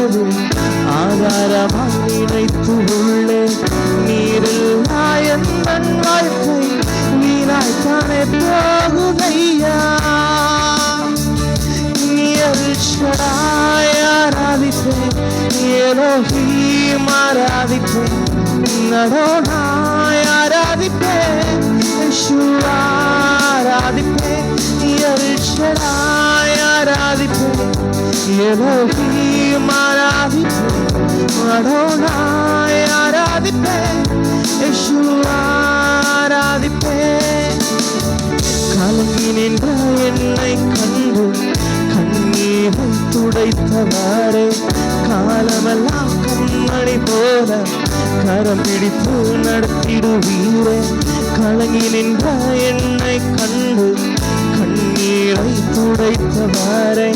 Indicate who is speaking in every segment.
Speaker 1: வாழ்வு ஆதாரமாக நினைத்து உள்ளே. நீரில்லா என் வாழ்க்கை வீணாய்த்தானே போகுதையா. ஆராதிப்பேன் எலோஹீம் ஆராதிப்பேன் அடோனாய் ஆராதிப்பேன் யெஷுவா ஆராதிப்பேன் எல் ஷடாய் ஆராதிப்பேன் எலோஹீம் ஆராதிப்பேன் அடோனாய் ஆராதிப்பேன் யெஷுவா ஆராதிப்பேன். கலங்கி நின்ற என்னை கண்டு கண்ணீரை துடைத்தவாறே காலமெல்லாம் கண்மணி போல கரம் பிடித்து நடத்திடுவீரே. கலங்கி நின்ற என்னை கண்டு கண்ணீரை துடைத்தவாறே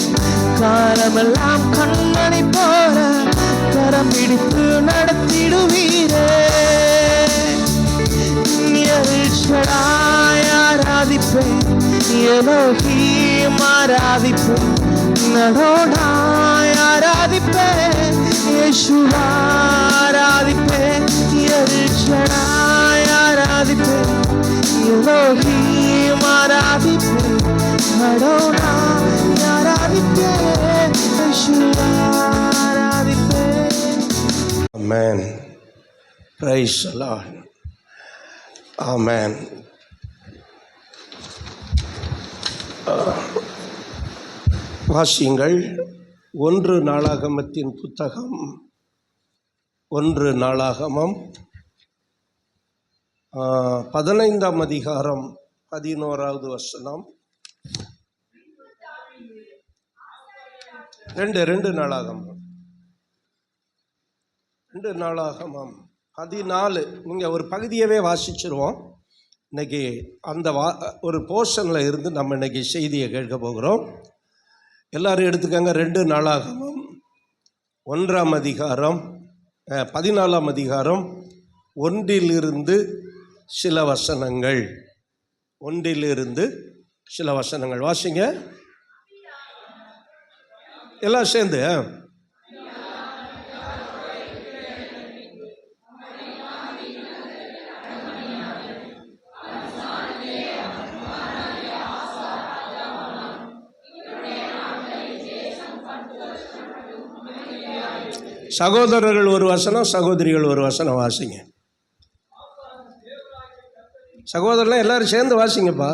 Speaker 1: காலமெல்லாம் கண்மணி போல கரம் பிடித்து நடத்திடுவீரே. ஆராதிப்பேன் எலோஹீம் ஆராதிப்பேன் அடோனாய் ஆராதிப்பேன் யெஷுவா ஆராதிப்பேன் எல் ஷடாய் ஆராதிப்பேன் எலோஹீம் ஆராதிப்பேன் அடோனாய் ஆராதிப்பேன் யெஷுவா ஆராதிப்பேன்.
Speaker 2: Amen. Praise the lord. Amen. வாசியுங்கள். 1 நாளாகமத்தின் புத்தகம் 1 நாளாகமம் 15ஆம் அதிகாரம் 11வது வசனம். 2 நாளாகமம் 14. நீங்கள் ஒரு பகுதியவே வாசிச்சிருவோம். இன்னைக்கு அந்த ஒரு போர்ஷனில் இருந்து நம்ம இன்னைக்கு செய்தியை கேட்க போகிறோம். எல்லாரும் எடுத்துக்கங்க. 2 நாளாகமம் 1ஆம் அதிகாரம் 14ஆம் அதிகாரம் 1லிருந்து சில வசனங்கள். 1லிருந்து சில வசனங்கள் வாசிங்க எல்லாம் சேர்ந்து. சகோதரர்கள் ஒரு வசனம், சகோதரிகள் ஒரு வசனம் வாசிங்க. சகோதரர்லாம் எல்லாரும் சேர்ந்து வாசிங்கப்பா.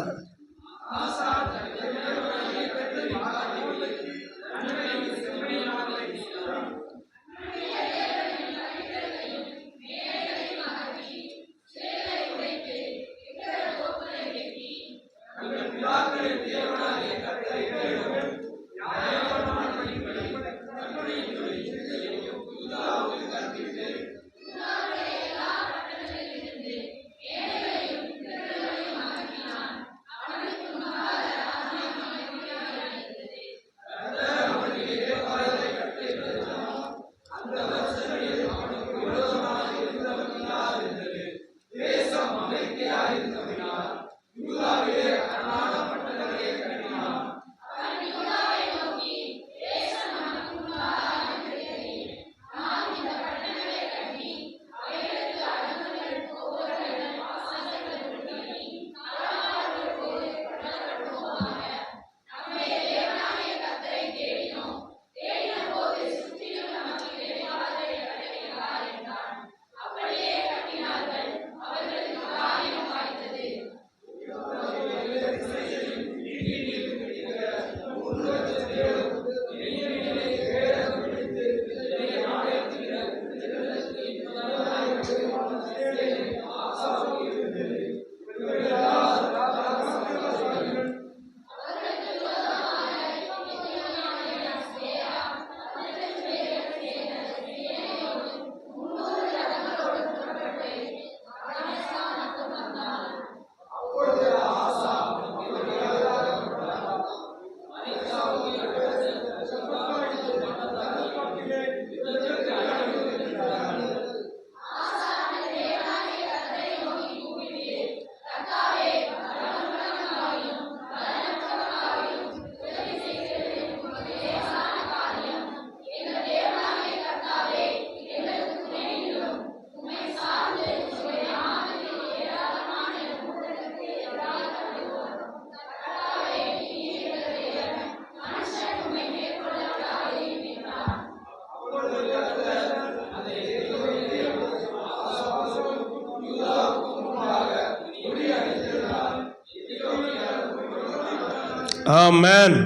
Speaker 2: ஆமென்.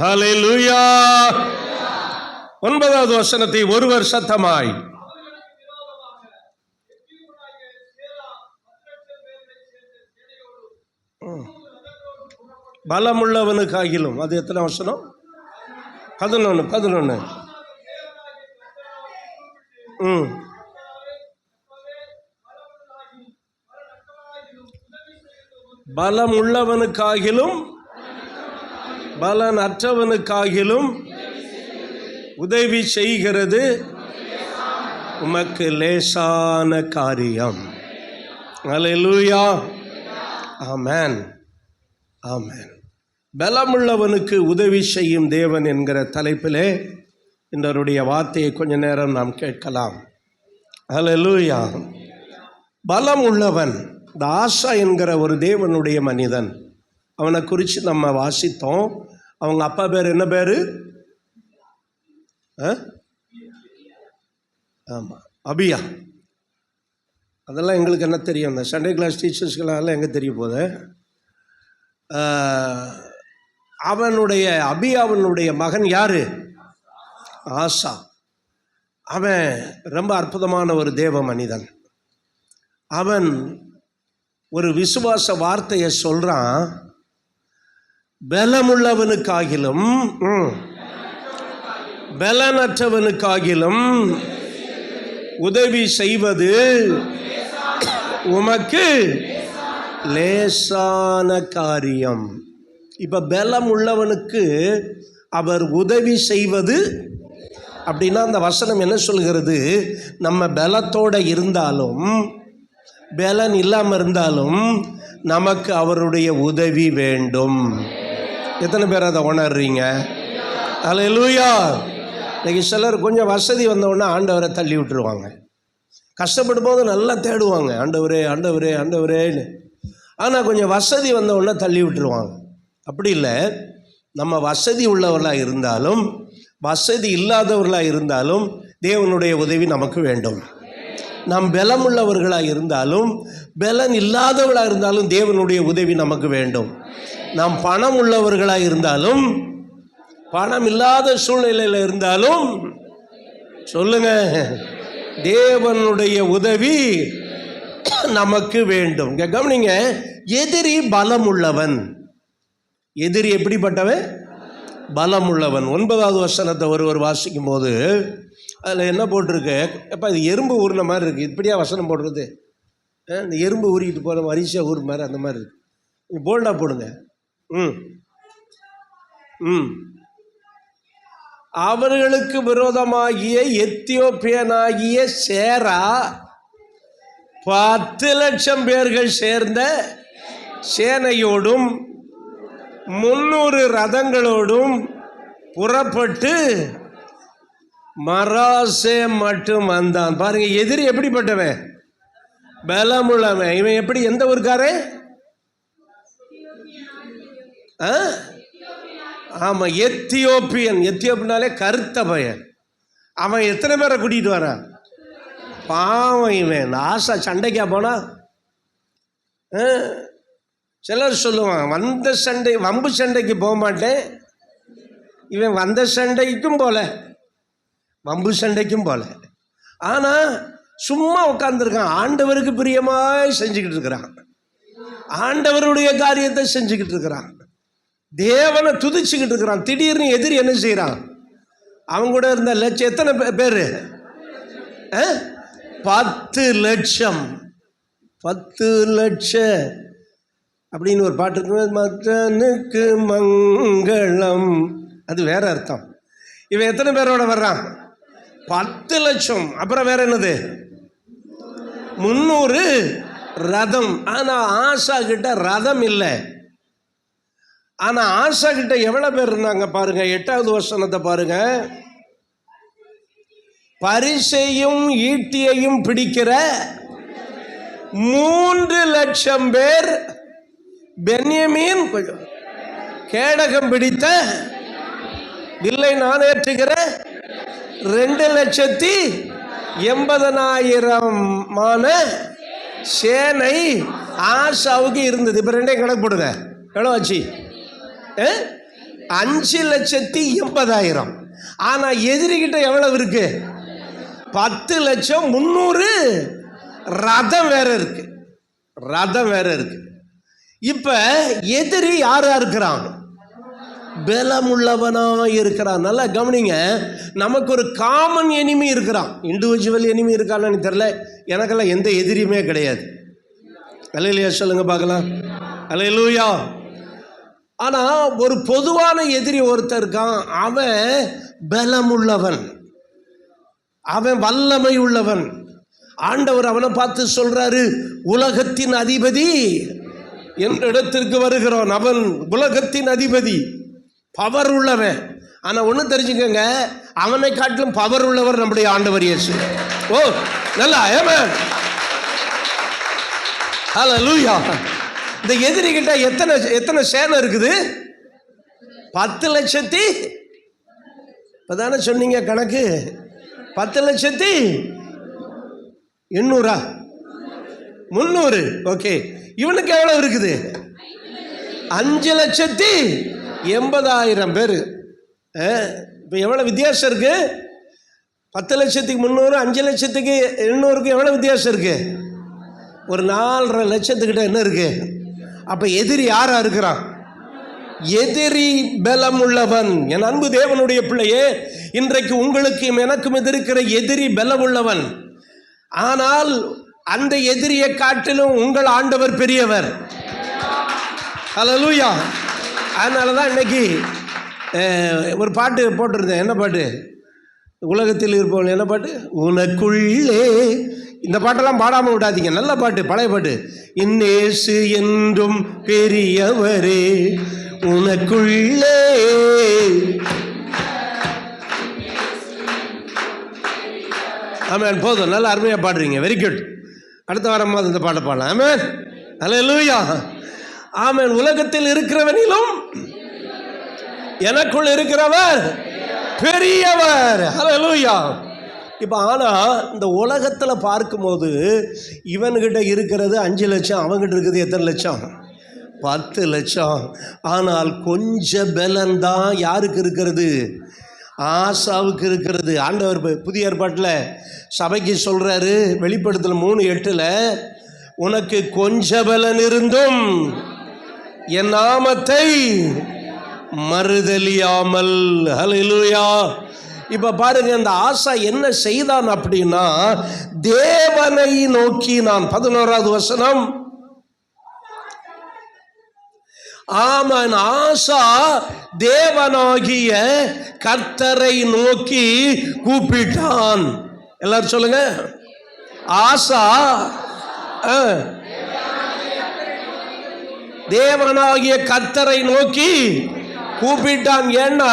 Speaker 2: ஹல்லேலூயா. 9வது வசனத்தை ஒருவர் சத்தமாய் பலமுள்ளவனுக்காகிலும், அது எத்தனை வசனம்? 11. பலம் உள்ளவனுக்காகிலும் பலன் அற்றவனுக்காகிலும் உதவி செய்கிறது உமக்கு லேசான காரியம். அல்லேலூயா. ஆமென். ஆமென். பலமுள்ளவனுக்கு உதவி செய்யும் தேவன் என்கிற தலைப்பிலே இன்றைய வார்த்தையை கொஞ்ச நேரம் நாம் கேட்கலாம். அல்லேலூயா. பலம் உள்ளவன், இந்த ஆசா என்கிற ஒரு தேவனுடைய மனிதன், அவனை குறித்து நம்ம வாசித்தோம். அவங்க அப்பா பேர் என்ன பேர்? ஆமாம், அபியா. அதெல்லாம் எங்களுக்கு என்ன தெரியும்? இந்த சண்டே கிளாஸ் டீச்சர்ஸ்கெல்லாம் எங்கே தெரிய போகுது? அபியாவனுடைய மகன் யார்? ஆசா. அவன் ரொம்ப அற்புதமான ஒரு தேவ மனிதன். அவன் ஒரு விசுவாச வார்த்தையை சொல்கிறான். பலமுள்ளவனுக்காகிலும் பலனற்றவனுக்காகிலும் உதவி செய்வது உமக்கு லேசான காரியம். இப்போ பலம் உள்ளவனுக்கு அவர் உதவி செய்வது அப்படின்னா அந்த வசனம் என்ன சொல்கிறது? நம்ம பலத்தோடு இருந்தாலும் பலன் இல்லாமல் இருந்தாலும் நமக்கு அவருடைய உதவி வேண்டும். எத்தனை பேர் அதை உணர்றீங்க? அல்லேலூயா. இன்னைக்கு சிலர் கொஞ்சம் வசதி வந்தவுடனே ஆண்டவரை தள்ளி விட்டுருவாங்க. கஷ்டப்படும் போது நல்லா தேடுவாங்க, ஆண்டவரே ஆண்டவரே ஆண்டவரேன்னு. ஆனால் கொஞ்சம் வசதி வந்தவுடனே தள்ளி விட்டுருவாங்க. அப்படி இல்லை. நம்ம வசதி உள்ளவர்களாக இருந்தாலும் வசதி இல்லாதவர்களாக இருந்தாலும் தேவனுடைய உதவி நமக்கு வேண்டும். நாம் பலமுள்ளவர்களாக இருந்தாலும் பலன் இல்லாதவர்களாக இருந்தாலும் தேவனுடைய உதவி நமக்கு வேண்டும். நாம் பணம் உள்ளவர்களாக இருந்தாலும் பணம் இல்லாத சூழ்நிலையில் இருந்தாலும் சொல்லுங்க, தேவனுடைய உதவி நமக்கு வேண்டும். கவனிங்க, எதிரி பலம் உள்ளவன். எதிரி எப்படிப்பட்டவன்? பலம் உள்ளவன். 9வது வசனத்தை ஒருவர் வாசிக்கும் போது அதில் என்ன போட்டிருக்கு? எப்போ இது எறும்பு ஊறின மாதிரி இருக்குது. இப்படியா வசனம் போடுறது? இந்த எறும்பு ஊறிக்கிட்டு போகிற வரிசையாக ஊர் மாதிரி அந்த மாதிரி இருக்குது. போல்டாக போடுங்க. அவர்களுக்கு விரோதமாகிய எத்தியோப்பியனாகிய சேரா 10,00,000 பேர்கள் சேர்ந்த சேனையோடும் 300 ரதங்களோடும் புறப்பட்டு மராசே மட்டும் வந்தான். பாருங்க, எதிரி எப்படிப்பட்டவன்? பலமுள்ளவன். இவன் எப்படி? எந்த ஊருக்காரே? ஆமா, எத்தியோப்பியன். எத்தியோப்பியனாலே கருத்த பையன். அவன் எத்தனை பேரை கூட்டிகிட்டு வரான்? பாவம். இவன் ஆசா சண்டைக்கா போனா? சிலர் சொல்லுவான், வம்பு சண்டைக்கு போக மாட்டேன். இவன் வந்த சண்டைக்கும் போல, வம்பு சண்டைக்கும் போல. ஆனால் சும்மா உட்காந்துருக்கான். ஆண்டவருக்கு பிரியமாய் செஞ்சுக்கிட்டு இருக்கிறான். ஆண்டவருடைய காரியத்தை செஞ்சுக்கிட்டு இருக்கிறான். தேவனை துதிச்சுக்கிட்டு இருக்கிறான். திடீர்னு எதிரி என்ன செய்கிறான்? அவங்க கூட இருந்த லட்சம் எத்தனை பேர்? 10,00,000. 10,00,000 அப்படின்னு ஒரு பாட்டு இருக்கு. மற்றனுக்கு மங்களம், அது வேற அர்த்தம். இவன் எத்தனை பேரோட வர்றான்? 10,00,000. அப்புறம் வேற என்னது? 300 ரதம். ஆனால் ஆசா கிட்ட ரதம் இல்லை. ஆனால் ஆசா கிட்ட எவ்வளோ பேர் இருந்தாங்க பாருங்க. 8வது வசனத்தை பாருங்க. பரிசையும் ஈட்டியையும் பிடிக்கிற 3,00,000 பேர். பென்யமீன் கேடகம் பிடித்த வில்லை நானேற்றுகிற 2,80,000 சேனை ஆசாவுக்கு இருந்தது. இப்போ 2 கணக்கு போடுங்க, எவ்வளோ ஆச்சு? 5,80,000. ஆனா எதிரிகிட்ட எவ்வளவு இருக்கு? 10,300,000. ரதம் வேற இருக்கு, ரதம் வேற இருக்கு. இப்ப எதிரி யாரா இருக்கிறான்? பலமுள்ளவனா இருக்கிறான். நல்லா கவனிங்க, நமக்கு ஒரு காமன் எனிமி இருக்கிறான். இண்டிவிஜுவல் எனிமி இருக்கான்னு எனக்கு தெரியல. எனக்கெல்லாம் எந்த எதிரியுமே கிடையாது. அல்லேலூயா சொல்லுங்க பார்க்கலாம். அல்லேலூயா. ஆனா ஒரு பொதுவான எதிரி ஒருத்தர் இருக்கான். அவன் பலமுள்ளவன், அவன் வல்லமை உள்ளவன். ஆண்டவர் அவனை பார்த்து சொல்றாரு, உலகத்தின் அதிபதி என்ற இடத்திற்கு வருகிறான். அவன் உலகத்தின் அதிபதி, பவர் உள்ளவன். ஆனா ஒண்ணு தெரிஞ்சுக்கங்க, அவனை காட்டிலும் பவர் உள்ளவர் நம்முடைய ஆண்டவர் இயேசு. ஓ நல்லா, ஆமென், ஹல்லேலூயா. இந்த எதிரி கிட்ட எத்தனை சேனை இருக்குது? 10,00,000. இப்பதானே சொன்னீங்க கணக்கு. 10,800,000 300. ஓகே, இவனுக்கு எவ்வளவு இருக்குது? 5,80,000 பேர். இப்போ எவ்வளவு வித்தியாசம் இருக்கு? 10,300,000 5,800,000 எவ்வளவு வித்தியாசம் இருக்கு? ஒரு 4,50,000 என்ன இருக்கு? அப்ப எதிரி யாரா இருக்கிறான்? எதிரி பலம் உள்ளவன். என் அன்பு தேவனுடைய பிள்ளையே, இன்றைக்கு உங்களுக்கும் எனக்கும் எதிர்க்கிற எதிரி பலம் உள்ளவன். ஆனால் அந்த எதிரியை காட்டிலும் உங்கள் ஆண்டவர் பெரியவர். ஹல்லேலூயா. அதனாலதான் இன்னைக்கு ஒரு பாட்டு போட்டிருந்தேன். என்ன பாட்டு? உலகத்தில் இருப்பவன். என்ன பாட்டு? உனக்குள்ளே. இந்த பாட்டெல்லாம் பாடாம விடாதீங்க, நல்ல பாட்டு, பழைய பாட்டு. இன்னேசு என்றும் பெரியவரே உனக்குள்ளே. ஆமென். போதும், நல்ல அருமையா பாடுறீங்க, வெரி குட். அடுத்த வாரம் இந்த பாட்டை பாடலாம். ஆமென், அல்லேலூயா. ஆமென். உலகத்தில் இருக்கிறவனிலும் எனக்குள் இருக்கிறவர் பெரியவர். அல்லேலூயா. இப்போ ஆனால் இந்த உலகத்தில் பார்க்கும்போது இவன்கிட்ட இருக்கிறது 5,00,000, அவங்ககிட்ட இருக்குது எத்தனை லட்சம்? 10,00,000. ஆனால் கொஞ்சம் பலன் தான் யாருக்கு இருக்கிறது? ஆசாவுக்கு இருக்கிறது. ஆண்டவர் புதிய ஏற்பாட்டில் சபைக்கு சொல்றாரு, வெளிப்படுத்தல் 3:8, உனக்கு கொஞ்ச பலன் இருந்தும் என் நாமத்தை மறுதலியாமல். ஹல்லேலூயா. இப்ப பாருங்க, இந்த ஆசா என்ன செய்தான் அப்படின்னா, தேவனை நோக்கி நான் 11வது வசனம். ஆமான், ஆசா தேவனாகிய கர்த்தரை நோக்கி கூப்பிட்டான். எல்லாரும் சொல்லுங்க, ஆசா தேவனாகிய கர்த்தரை நோக்கி கூப்பிட்டான். ஏன்னா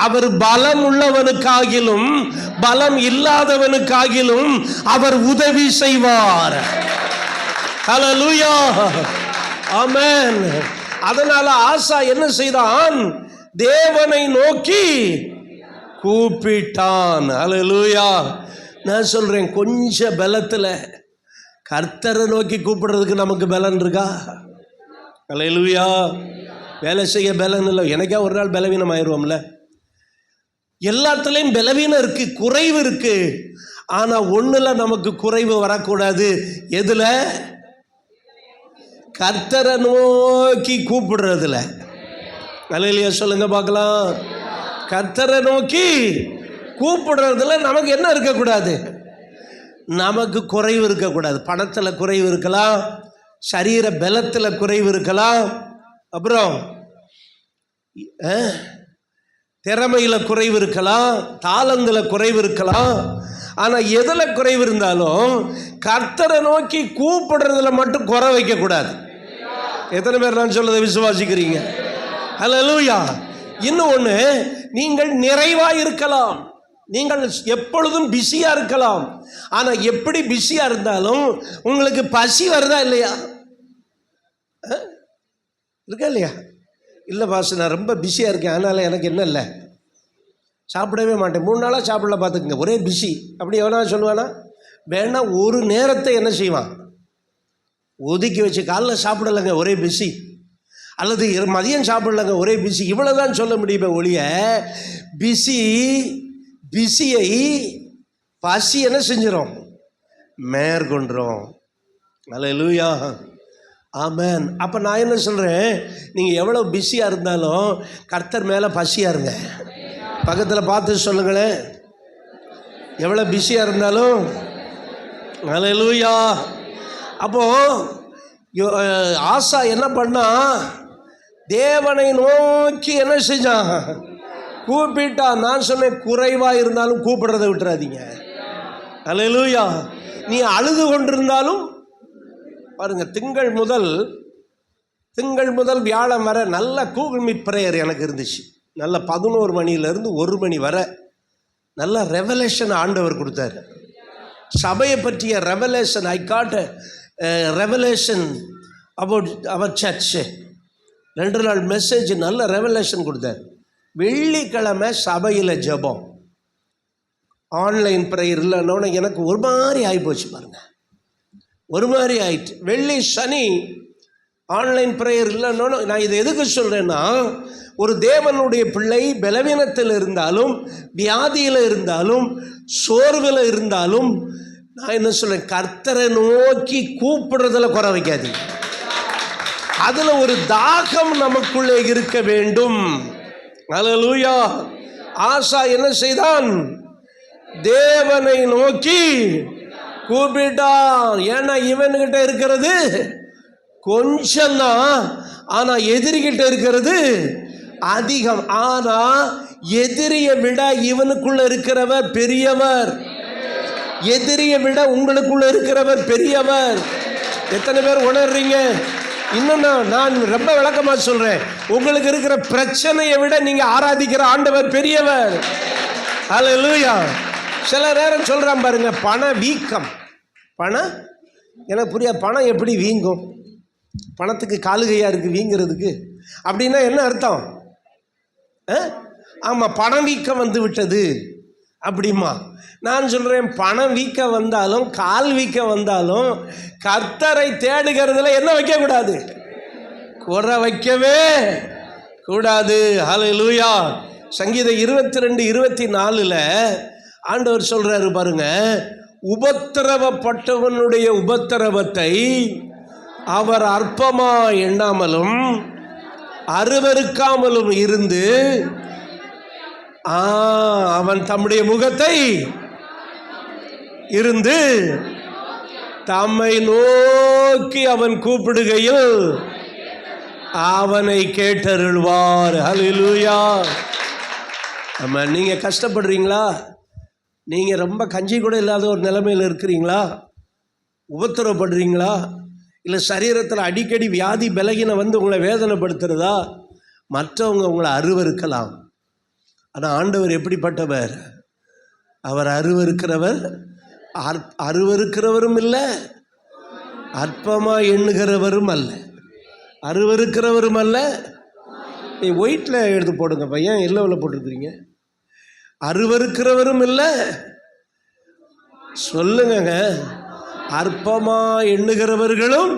Speaker 2: அவர் பலம் உள்ளவனுக்காகிலும் பலம் இல்லாதவனுக்காகிலும் அவர் உதவி செய்வார். ஹல்லேலூயா, ஆமென். அதனால ஆசா என்ன செய்தான்? தேவனை நோக்கி கூப்பிட்டான். ஹல்லேலூயா. நான் சொல்றேன், கொஞ்ச பலத்துல கர்த்தரை நோக்கி கூப்பிடுறதுக்கு நமக்கு பலன் இருக்கா? ஹல்லேலூயா. வேலை செய்ய பலன் இல்லை. எனக்கா ஒரு நாள் பலவீனம் ஆயிடுவோம்ல. எல்லாத்துலேயும் பலவீனம் இருக்கு, குறைவு இருக்கு. ஆனா ஒண்ணுல நமக்கு குறைவு வரக்கூடாது. எதுல? கர்த்தரை நோக்கி கூப்பிடுறதுல. அல்லேலூயா சொல்லுங்க பார்க்கலாம். கர்த்தரை நோக்கி கூப்பிடுறதுல நமக்கு என்ன இருக்கக்கூடாது? நமக்கு குறைவு இருக்கக்கூடாது. பணத்தில் குறைவு இருக்கலாம், சரீர பலத்தில் குறைவு இருக்கலாம், அப்புறம் திறமையில குறைவு இருக்கலாம், தாளந்துல குறைவு இருக்கலாம். ஆனா எதுல குறைவு இருந்தாலும் கர்த்தரை நோக்கி கூப்பிடுறதுல மட்டும் குறை வைக்க கூடாது. எத்தனை பேர் நான் சொல்றதை விசுவாசிக்கிறீங்க? ஹல்லேலூயா. இன்னும் ஒண்ணு, நீங்கள் நிறைவா இருக்கலாம், நீங்கள் எப்பொழுதும் பிஸியா இருக்கலாம். ஆனா எப்படி பிஸியா இருந்தாலும் உங்களுக்கு பசி வருதா இல்லையா? இருக்கா இல்லையா? இல்லை பாஸ், நான் ரொம்ப பிஸியாக இருக்கேன், அதனால் எனக்கு என்ன இல்லை, சாப்பிடவே மாட்டேன், 3 நாளாக சாப்பிடல, பார்த்துக்குங்க, ஒரே பிஸி. அப்படி எவனா சொல்லுவானா? வேணா ஒரு நேரத்தை என்ன செய்வான்? ஒதுக்கி வச்சு, காலைல சாப்பிடலைங்க, ஒரே பிஸி. அல்லது மதியம் சாப்பிடலங்க ஒரே பிஸி, இவ்வளோதான் சொல்ல முடியுமே ஒழிய பிஸியை பசி என்ன செஞ்சிடும், மேற்கொண்டுரும். அல்லேலூயா, ஆமென். அப்போ நான் என்ன சொல்கிறேன், நீங்கள் எவ்வளோ பிஸியாக இருந்தாலும் கர்த்தர் மேலே பசியாக இருங்க. பக்கத்தில் பார்த்து சொல்லுங்களேன், எவ்வளோ பிஸியாக இருந்தாலும். அல்லேலூயா. அப்போது ஆசா என்ன பண்ணா, தேவனை நோக்கி என்ன செஞ்சான், கூப்பிட்டான். நான் சொன்னேன், குறைவாக இருந்தாலும் கூப்பிடுறதை விட்டுறாதீங்க. அல்லேலூயா. நீ அழுது கொண்டிருந்தாலும் பாருங்க, திங்கள் முதல் வியாழன் வரை நல்ல கூகுள் மீட் ப்ரேயர் எனக்கு இருந்துச்சு. நல்ல 11 மணிலேருந்து 1 மணி வரை நல்ல ரெவலேஷன் ஆண்டவர் கொடுத்தாரு. சபையை பற்றிய revelation. I got revelation about our church. 2 நாள் மெசேஜ் நல்ல ரெவலேஷன் கொடுத்தார். வெள்ளிக்கிழமை சபையில் ஜெபம், ஆன்லைன் ப்ரேயர் இல்லைன்னொன்னே எனக்கு ஒரு மாதிரி ஆகிப்போச்சு பாருங்க, ஒரு மாதிரி ஆயிட்டு. வெள்ளி சனி ஆன்லைன் ப்ரேயர் இல்லைன்னொன்னு. நான் இதை எதுக்கு சொல்கிறேன்னா, ஒரு தேவனுடைய பிள்ளை பலவீனத்தில் இருந்தாலும், வியாதியில் இருந்தாலும், சோர்வில் இருந்தாலும், நான் என்ன சொல்கிறேன், கர்த்தரை நோக்கி கூப்பிடுறதுல குறை வைக்காதீங்க. அதில் ஒரு தாகம் நமக்குள்ளே இருக்க வேண்டும். அல்லேலூயா. ஆசா என்ன செய்தான், தேவனை நோக்கி கூப்பிட்டான். ஏன்னா இவன்கிட்ட இருக்கிறது கொஞ்சம்தான், ஆனால் எதிரிகிட்ட இருக்கிறது அதிகம். ஆனால் எதிரியை விட இவனுக்குள்ள இருக்கிறவர் பெரியவர். எதிரியை விட உங்களுக்குள்ள இருக்கிறவர் பெரியவர். எத்தனை பேர் உணர்றீங்க? இன்னும் நான் ரொம்ப விளக்கமா சொல்றேன், உங்களுக்கு இருக்கிற பிரச்சனையை விட நீங்க ஆராதிக்கிற ஆண்டவர் பெரியவர். அல்லேலூயா. சில நேரம் சொல்றான் பாருங்க, பண வீக்கம். பணம் எனக்கு புரியாது, பணம் எப்படி வீங்கும்? பணத்துக்கு காலுகையா இருக்கு வீங்கிறதுக்கு. அப்படின்னா என்ன அர்த்தம்? ஆமாம், பணம் வீக்கம் வந்து விட்டது அப்படிமா. நான் சொல்கிறேன், பணம் வீக்க வந்தாலும் கால் வீக்க வந்தாலும் கர்த்தரை தேடுகிறதுல என்ன வைக்கக்கூடாது, குறை வைக்கவே கூடாது. ஹல்லேலூயா. சங்கீதம் 22:24 ஆண்டவர் சொல்கிறாரு பாருங்க, உபத்திரவப்பட்டவனுடைய உபத்திரவத்தை அவர் அற்பமா எண்ணாமலும் அருவருக்காமலும் இருந்து அவன் தம்முடைய முகத்தை இருந்து தம்மை நோக்கி அவன் கூப்பிடுகையில் அவனை கேட்டருள்வார். ஹல்லேலூயா. ஆமா. நீங்க கஷ்டப்படுறீங்களா? நீங்க ரொம்ப கஞ்சி கூட இல்லாத ஒரு நிலைமையில் இருக்கிறீங்களா? உபத்திரப்படுறீங்களா? இல்லை சரீரத்தில் அடிக்கடி வியாதி பலகீனம் வந்து உங்களை வேதனைப்படுத்துறதா? மற்றவங்க உங்களை அருவருக்கலாம். ஆனால் ஆண்டவர் எப்படிப்பட்டவர்? அவர் அருவருக்கிறவர், அருவருக்கிறவரும் இல்லை, அற்பமாக எண்ணுகிறவரும் அல்ல. அருவருக்கிறவரும் அல்ல. ஒயிட்டில் எடுத்து போடுங்க பையன், எல்லோவில் போட்டிருக்கிறீங்க. அருவருக்கிறவரும் இல்லை, சொல்லுங்க, அற்பமாக எண்ணுகிறவர்களும்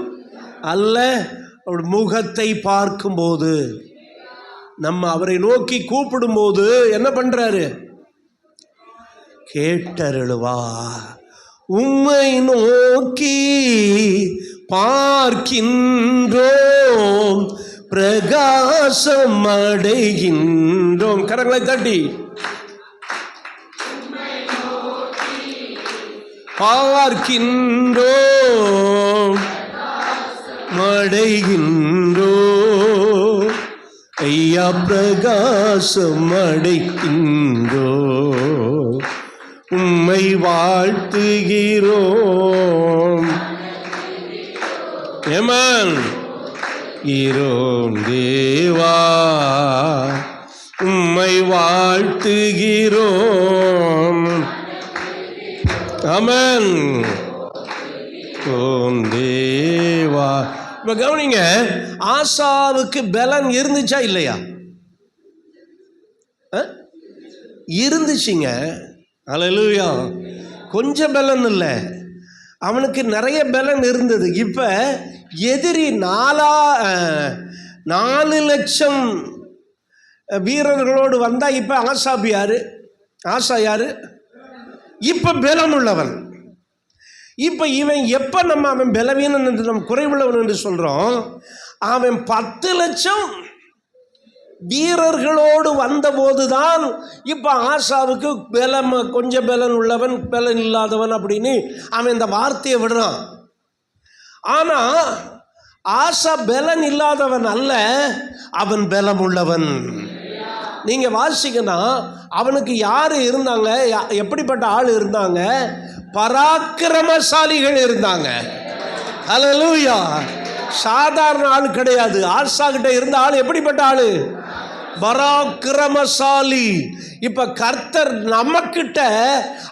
Speaker 2: அல்ல. அவர் முகத்தை பார்க்கும்போது, நம்ம அவரை நோக்கி கூப்பிடும்போது என்ன பண்றாரு? கேட்டருளுவா. உம்மை நோக்கி பார்க்கின்றோம், பிரகாசம் அடைகின்றோம். கரங்களை தட்டி பார்க்கின்றோம், அடைகின்றோம். ஐயா, பிரகாசம் அடைகின்றோம். உம்மை வாழ்த்துகிறோம். ஏமன் தேவா, உம்மை வாழ்த்துகிறோம். ஆமென். ஓம் தேவா. இப்போ கவனிங்க, ஆசாவுக்கு பலன் இருந்துச்சா இல்லையா? இருந்துச்சுங்க. அல்லேலூயா. கொஞ்சம் பலன் இல்லை, அவனுக்கு நிறைய பலன் இருந்தது. இப்போ எதிரி 4,00,000 வீரர்களோடு வந்தா இப்ப ஆசாப் யாரு? ஆசா யாரு? இப்ப பலம் உள்ளவன். இப்ப இவன் எப்ப அவன் பலவீனன் என்று நம்ம குறைவுள்ளவன் என்று சொல்றோம், அவன் 10,00,000 வீரர்களோடு வந்தபோதுதான் இப்ப ஆசாவுக்கு பலம், கொஞ்சம் பலன் உள்ளவன் பலன் இல்லாதவன் அப்படின்னு அவன் இந்த வார்த்தையை விடுறான். ஆனா ஆசா பலன் இல்லாதவன் அல்ல, அவன் பலம் உள்ளவன். நீங்க வாசிக்கணும், அவனுக்கு யாரு இருந்தாங்க? எப்படிப்பட்ட ஆள் இருந்தாங்க? பராக்கிரமசாலிகள் இருந்தாங்க. ஹல்லேலூயா. சாதாரண ஆள் கிடையாது. ஆசா கிட்ட இருந்த ஆள் எப்படிப்பட்ட ஆளு? பராக்கிரமசாலி. இப்ப கர்த்தர் நம்மக்கிட்ட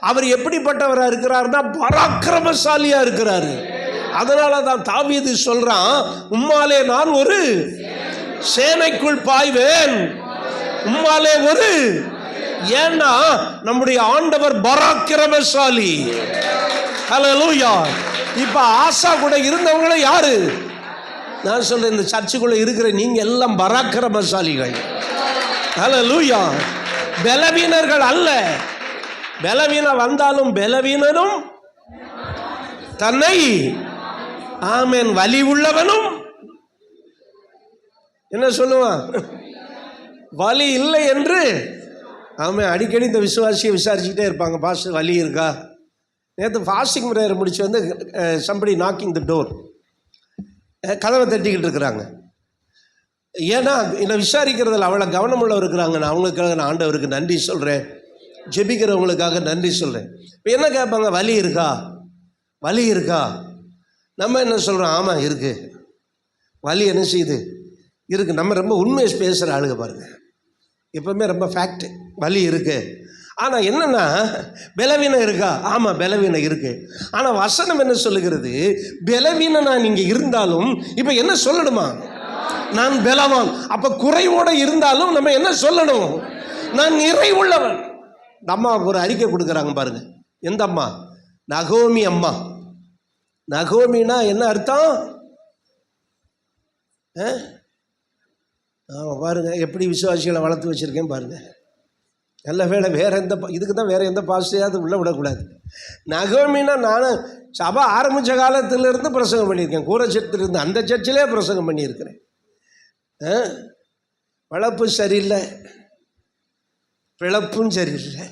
Speaker 2: அவர் எப்படிப்பட்டவரா இருக்கிறார்னா பராக்கிரமசாலியா இருக்கிறாரு. அதனால தான் தாவீது சொல்றான், உம்மாலே நான் ஒரு சேனைக்குள் பாய்வேன், உம்மாலே ஒரு. ஏன்னா நம்முடைய ஆண்டவர் பராக்கிரமசாலி. ஹல்லேலூயா. இப்ப ஆசா கூட இருந்தவங்கள யாரு? நான் சொல்றேன், இந்த சர்ச்சுக்குள்ள இருக்கிற நீங்க எல்லாம் பராக்கிரமசாலிகள். ஹல்லேலூயா. பலவீனர்கள் அல்ல. பலவீனம் வந்தாலும் பலவீனனும் தன்னை, ஆமென், வலி உள்ளவனும் என்ன சொல்லுவான்? வலி இல்லை என்று. ஆமாம், அடிக்கடி இந்த விசுவாசியை விசாரிச்சுக்கிட்டே இருப்பாங்க, பாஸ்டர் வலி இருக்கா? நேற்று ஃபாஸ்டிங் பிரேயர் முடிச்சு வந்து சம்படி நாக்கிங் த டோர், கதவை தட்டிக்கிட்டு இருக்கிறாங்க. ஏன்னா என்னை விசாரிக்கிறதுல அவ்வளோ கவனமுள்ள இருக்கிறாங்க. நான் அவங்களுக்காக நான் ஆண்டவருக்கு நன்றி சொல்கிறேன், ஜெபிக்கிறவங்களுக்காக நன்றி சொல்கிறேன். இப்போ என்ன கேட்பாங்க? வலி இருக்கா? வலி இருக்கா? நம்ம என்ன சொல்கிறோம்? ஆமாம் இருக்குது. வலி என்ன செய்யுது? இருக்குது. நம்ம ரொம்ப உண்மையை பேசுகிற ஆளுங்க பாருங்க, எப்பவுமே ரொம்ப ஃபேக்ட். வலி இருக்கு. ஆனால் என்னன்னா பலவீனம் இருக்கா? ஆமாம் பலவீனம் இருக்கு. ஆனால் வசனம் என்ன சொல்லுகிறது? பலவீனனா நீங்கள் இருந்தாலும் இப்போ என்ன சொல்லணுமா? நான் பலவான். அப்போ குறைவோடு இருந்தாலும் நம்ம என்ன சொல்லணும்? நான் நிறைவுள்ளவன். இந்த அம்மா ஒரு அறிக்கை கொடுக்குறாங்க பாருங்க. எந்த அம்மா? நகோமி அம்மா. நகோமினா என்ன அர்த்தம்? பாருங்க எப்படி விசுவாசிகளை வளர்த்து வச்சிருக்கேன் பாருங்க. நல்ல வேலை, வேற எந்த இதுக்கு தான் வேற எந்த பாஸ்டையாவது உள்ள விடக்கூடாது. நகோமினா நான் சபை ஆரம்பித்த காலத்திலிருந்து பிரசங்கம் பண்ணியிருக்கேன். கூரச்சத்திலிருந்து அந்த சர்ச்சிலே பிரசங்கம் பண்ணியிருக்கிறேன். வளர்ப்பு சரியில்லை, பிழப்பும் சரியில்லை.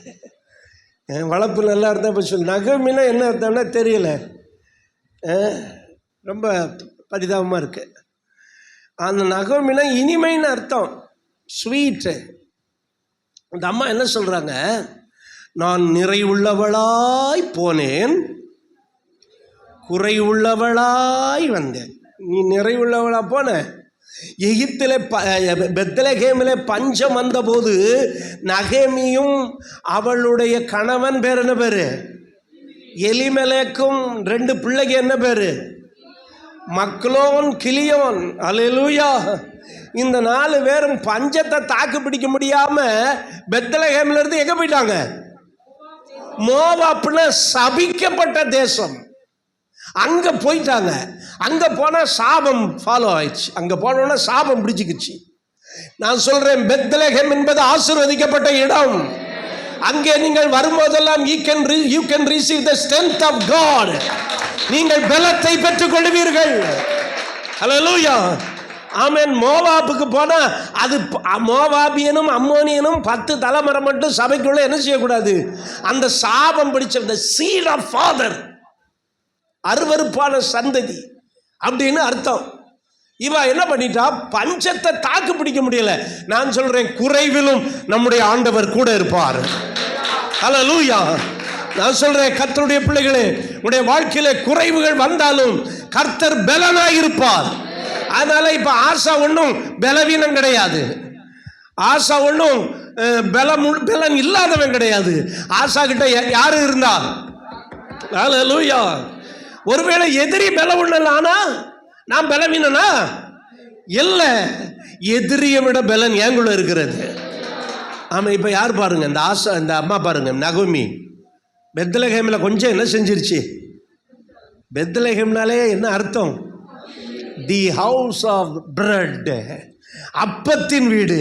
Speaker 2: வளர்ப்பு நல்லா இருந்தால் இப்போ சொல்லு. நகோமினா என்ன அர்த்தம்னா தெரியல, ரொம்ப பரிதாபமாக இருக்கு. அந்த நகோமினா இனிமைன்னு அர்த்தம், ஸ்வீட்டு. அந்த அம்மா என்ன சொல்கிறாங்க? நான் நிறைவுள்ளவளாய் போனேன், குறைவுள்ளவளாய் வந்தேன். நீ நிறைவுள்ளவளா போன. எகிப்திலே பெத்லகேமிலே பஞ்சம் வந்தபோது நகேமியும் அவளுடைய கணவன் பேர் என்ன பேர்? எலிமெலேக்கும் 2 பிள்ளைக்கு என்ன பேர்? மக்லோன், கிலியோன். அல்லேலூயா. இந்த 4 பேரும் பஞ்சத்தை தாக்கு பிடிக்க முடியாம பெத்லகேம்ல இருந்து எங்க போயிட்டாங்க? மோவாப்னு சபிக்கப்பட்ட தேசம். அங்க போயிட்டாங்க. அங்க போனா சாபம் ஃபாலோ ஆயிடுச்சு. அங்க போனோன்னா சாபம் பிடிச்சிக்கிச்சு. நான் சொல்றேன், பெத்லகேம் என்பது ஆசீர்வதிக்கப்பட்ட இடம். அங்கே நீங்கள் வரும்போதெல்லாம் you can receive the strength of God. நீங்கள் பலத்தை பெற்றுக் கொள்வீர்கள். ஹல்லேலூயா. ஆமென். மோவாபுக்கு போனா அது மோவாபியனும் அம்மோனியனும் 10 தலைமுறை மட்டும் சபைக்குள்ள என்ன செய்யக்கூடாது? அந்த சாபம் பிடிச்ச the seed of father, அருவருப்பான சந்ததி அப்படின்னு அர்த்தம். இவ என்ன பண்ணிட்டா? பஞ்சத்தை தாக்கு பிடிக்க முடியல. நான் சொல்றேன், குறைவிலும் நம்முடைய ஆண்டவர் கூட இருப்பார். ஹல்லேலூயா. நான் சொல்றேன், கர்த்தருடைய பிள்ளைகளே, உடைய வாழ்க்கையில குறைவுகள் வந்தாலும் கர்த்தர் பலனாய் இருப்பார். அதனால இப்ப ஆசா ஒன்றும் பலவீனம் கிடையாது. ஆசா ஒன்றும் பலன் இல்லாதவன் கிடையாது. ஆசா கிட்ட யாரு இருந்தா? ஹல்லேலூயா. ஒருவேளை எதிரி பலம் உள்ளனா நான் பலவீனனா? இல்ல, எதிரியை விட பலன் ஏங்குள்ள இருக்கிறது. ஆமா. இப்ப யார் பாருங்க, இந்த ஆசா, இந்த அம்மா பாருங்க, நகோமி பெத்லகேமில் கொஞ்சம் என்ன செஞ்சிருச்சு? பெத்லகேம்னாலே என்ன அர்த்தம்? தி ஹவுஸ் ஆஃப் பிரெட், அப்பத்தின் வீடு.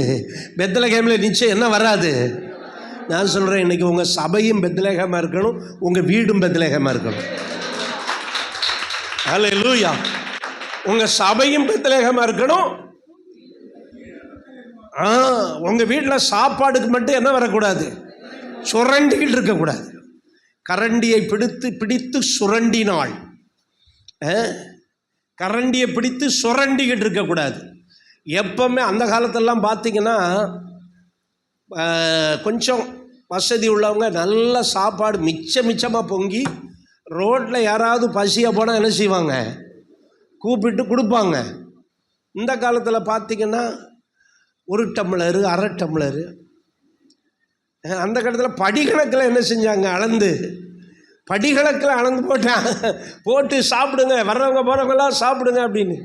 Speaker 2: பெத்லகேமில் நிச்சயம் என்ன வராது? நான் சொல்கிறேன், இன்றைக்கி உங்கள் சபையும் பெத்லகேமாக இருக்கணும், உங்கள் வீடும் பெத்லகேமாக இருக்கணும். ஹல்லேலூயா. உங்கள் சபையும் பெத்லகேமாக இருக்கணும். உங்கள் வீட்டில் சாப்பாடுக்கு மட்டும் என்ன வரக்கூடாது? சுரண்டிக்கிட்டு இருக்கக்கூடாது. கரண்டியை பிடித்து சுரண்டினாள். கரண்டியை பிடித்து சுரண்டிக்கிட்டு இருக்கக்கூடாது. எப்பவுமே அந்த காலத்திலலாம் பார்த்தீங்கன்னா, கொஞ்சம் வசதி உள்ளவங்க நல்ல சாப்பாடு மிச்சமாக பொங்கி ரோட்டில் யாராவது பசியாக போனால் என்ன செய்வாங்க? கூப்பிட்டு கொடுப்பாங்க. இந்த காலத்தில் பார்த்தீங்கன்னா 1 டம்ளரு 1/2 டம்ளரு. அந்த காலத்தில் படிக்கணக்கில் என்ன செஞ்சாங்க? படிக்கணக்கில் அளந்து போட்டு சாப்பிடுங்க, வர்றவங்க போகிறவங்களாம் சாப்பிடுங்க அப்படின்னு.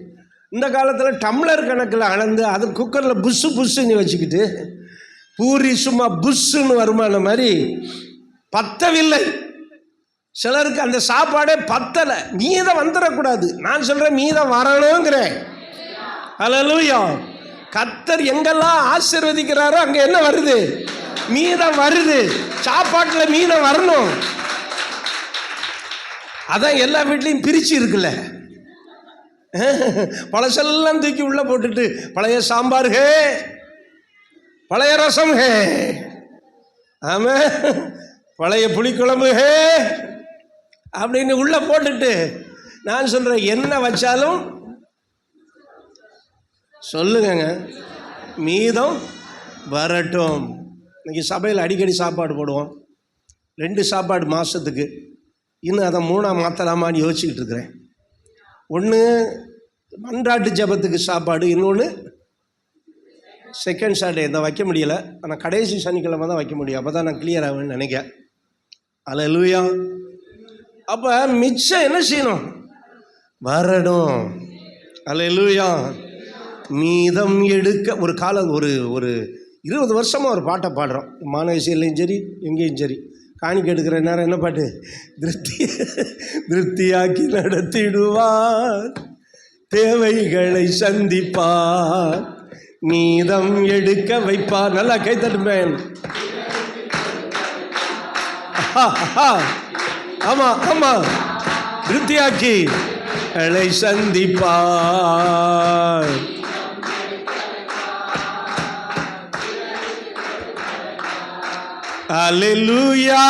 Speaker 2: இந்த காலத்தில் டம்ளர் கணக்கில் அளந்து அது குக்கரில் புஷ்ஷுன்னு வச்சுக்கிட்டு பூரி சும்மா புஷ்ஷுன்னு வருமான மாதிரி பத்தவில்லை. சிலருக்கு அந்த சாப்பாடே பத்தலை. மீதம் வந்துடக்கூடாது. நான் சொல்கிறேன், மீதம் வரணுங்கிறேன். ஹல்லேலூயா. கர்த்தர் எங்கெல்லாம் ஆசீர்வதிக்கிறாரோ அங்கே என்ன வருது? மீதம் வருது. சாப்பாட்டில் மீதம் வரணும். அதான் எல்லா வீட்லையும் பிரிச்சு இருக்குல்ல. பழசெல்லாம் தூக்கி உள்ள போட்டுட்டு பழைய சாம்பார் ஹே, பழைய ரசம் ஹே, ஆமா பழைய புளிக்குழம்பு ஹே அப்படின்னு உள்ள போட்டுட்டு, நான் சொல்றேன், என்ன வச்சாலும் சொல்லுங்க மீதம் வரட்டும். இன்னைக்கு சபையில் அடிக்கடி சாப்பாடு போடுவோம். 2 சாப்பாடு மாதத்துக்கு. இன்னும் அதை 3ஆக மாற்றலாமான்னு யோசிச்சுக்கிட்டு இருக்கிறேன். ஒன்று மன்றாட்டு ஜபத்துக்கு சாப்பாடு, இன்னொன்று செகண்ட் சாட்டர்டே. இதை வைக்க முடியலை, ஆனால் கடைசி சனிக்கிழமை தான் வைக்க முடியும். அப்போ தான் நான் கிளியர் ஆகுவேன்னு நினைக்கிறேன். ஹல்லேலூயா. அப்போ மிச்சம் என்ன செய்யணும்? வரணும். ஹல்லேலூயா. மீதம் எடுக்க ஒரு காலம், ஒரு 20 வருஷமாக ஒரு பாட்டை பாடுறோம். மாநகசிலையும் சரி எங்கேயும் சரி. காணிக்க எடுக்கிற நேரம் என்ன பாட்டு? திருப்தியாக்கி நடத்திடுவார், தேவைகளை சந்திப்பார், மீதம் எடுக்க வைப்பார். நல்லா கைத்தட்டுமேன். ஆமா ஆமா, திருப்தியாக்கி களை சந்திப்பார். ஹல்லேலூயா.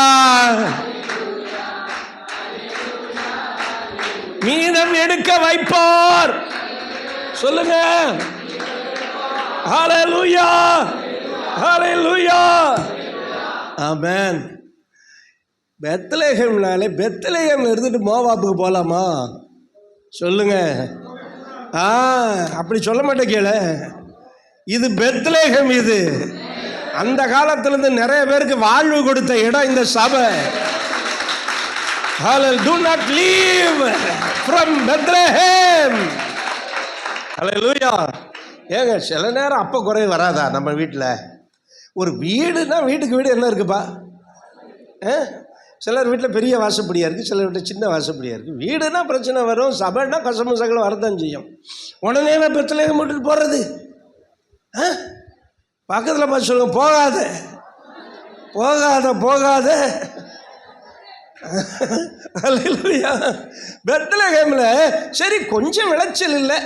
Speaker 2: மீதம் எடுக்க வைப்பார். சொல்லுங்க. ஹல்லேலூயா, ஹல்லேலூயா, ஆமென். பெத்லகேம்னாலே பெத்லகேம் இருந்துட்டு மோவாப்புக்கு போகலாமா? சொல்லுங்க. அப்படி சொல்ல மாட்டேன். கேளு, இது பெத்லகேம். இது அந்த காலத்திலிருந்து நிறைய பேருக்கு வாழ்வு கொடுத்த இடம் இந்த சபை. Do not leave from Bethlehem. Hallelujah. ஏங்க சில நேரம் அப்போ குறை வராதா நம்ம வீட்டில்? ஒரு வீடுனா வீட்டுக்கு வீடு என்ன இருக்குப்பா? சிலர் வீட்டில் பெரிய வாசப்படியாக இருக்குது, சிலர் வீட்டில் சின்ன வாசப்படியாக இருக்குது. வீடுனா பிரச்சனை வரும், சபைனா கசமு சகலம் வரதான் செய்யும். உடனே பெத்லகேம் விட்டுட்டு போகிறது. பக்கத்தில் பார்த்து சொல்லுங்க, போகாத போகாத போகாத. ஹல்லேலூயா. பெத்லகேமில் சரி கொஞ்சம் விளைச்சல் இல்லை,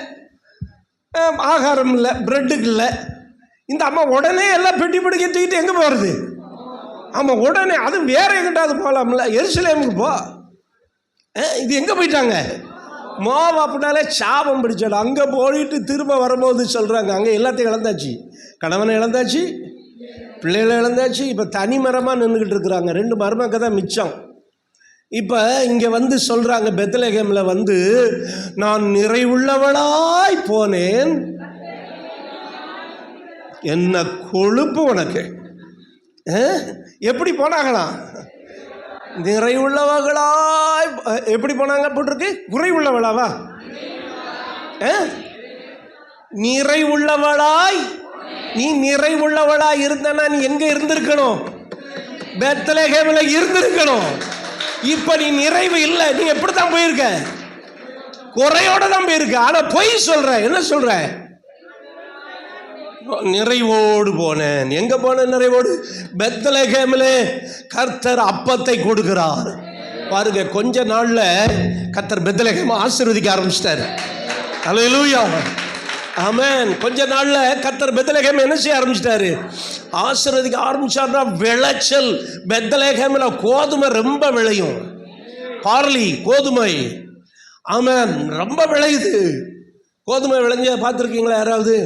Speaker 2: ஆகாரம் இல்லை, பிரெட்டுக்கு இல்லை. இந்த அம்மா உடனே எல்லாம் பெட்டி பிடிக்க தூக்கிட்டு எங்கே போகிறது? ஆமாம், உடனே அது வேற எங்கிட்டாவது போகலாம்ல, எருசலேமுக்கு போ. இது எங்கே போயிட்டாங்க? மோவாப்புனாலே சாபம் பிடிச்சாடு. அங்கே போயிட்டு திரும்ப வரும்போது சொல்கிறாங்க, அங்கே எல்லாத்தையும் இழந்தாச்சு, கணவனை இழந்தாச்சு, பிள்ளைகளை இழந்தாச்சு. இப்போ தனி மரமாக நின்றுக்கிட்டு இருக்கிறாங்க. 2 மருமக்க தான் மிச்சம். இப்போ இங்கே வந்து சொல்கிறாங்க, பெத்லகேமில் வந்து நான் நிறைவுள்ளவளாய் போனேன், என்ன கொழுப்பு உனக்கு. எப்படி போனாங்களாம்? நிறைவுள்ளவர்களாய். எப்படி போனாங்க போட்டிருக்கு? குறைவுள்ளவளாவா? நிறைவுள்ளவளாய். நீ நிறைவுள்ளவளாய் இருந்தனா நீ எங்க இருந்திருக்கணும்? பெத்லகேமில் இருந்திருக்கணும். இப்ப நீ நிறைவு இல்லை, நீ எப்படித்தான் போயிருக்க? குறையோட தான் போயிருக்கு. ஆனா பொய் சொல்ற. என்ன சொல்ற? நிறைவோடு போனேன். எங்க போனேன்? நிறைவோடு. பெத்லகேமிலே கர்த்தர் அப்பத்தை கொடுக்கிறார். பாருங்க, கொஞ்ச நாள்ல கர்த்தர் பெத்லகேம் ஆசீர்வதிக்க ஆரம்பிச்சிட்டாரு. அல்லேலூயா, ஆமென். கொஞ்ச நாள்ல கர்த்தர் பெத்லகேம் என்ன செய்ய ஆரம்பிச்சிட்டாரு? ஆசீர்வதிக்க ஆரம்பிச்சார்னா விளைச்சல். பெத்லகேம்ல கோதுமை ரொம்ப விளையும். பார்லி கோதுமை, ஆமென், ரொம்ப விளையுது. கோதுமை விளைஞ்ச பார்த்துருக்கீங்களா யாராவது?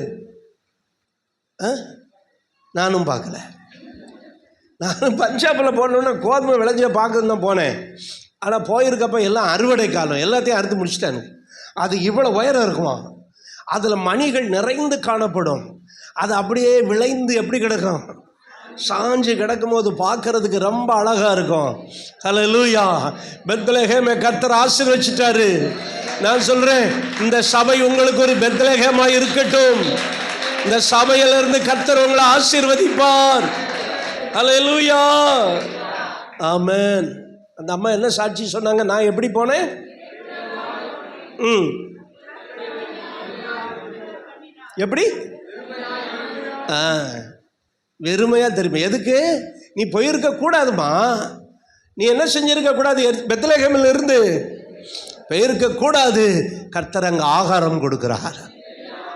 Speaker 2: நானும் பார்க்கல. நானும் பஞ்சாபில் போனோன்னா கோதுமை விளைஞ்ச பார்க்கறது தான் போனேன். ஆனால் போயிருக்கப்ப எல்லாம் அறுவடை காலம், எல்லாத்தையும் அறுத்து முடிச்சிட்டாங்க. அது இவ்வளோ உயரம் இருக்குமா, அதில் மணிகள் நிறைந்து காணப்படும். அது அப்படியே விளைந்து எப்படி கிடக்கும், சாஞ்சு கிடக்கும் போது பார்க்கறதுக்கு ரொம்ப அழகாக இருக்கும். ஹல்லேலூயா. பெத்லகேமை கர்த்தர் ஆசீர்வதிச்சிட்டாரு. நான் சொல்கிறேன், இந்த சபை உங்களுக்கு ஒரு பெத்லகேமாக இருக்கட்டும். இந்த சபையிலிருந்து கர்த்தர் உங்களை ஆசீர்வதிப்பார். ஹல்லேலூயா, ஆமென். அந்த அம்மா என்ன சாட்சி சொன்னாங்க? நான் எப்படி போனேன்? எப்படி? வெறுமையா திரும்பி. எதுக்கு? நீ போயிருக்க கூடாதுமா. நீ என்ன செஞ்சிருக்க கூடாது? பெத்லகேமில் இருந்து போயிருக்க கூடாது. கர்த்தர் அங்கே ஆகாரம் கொடுக்கிறார்,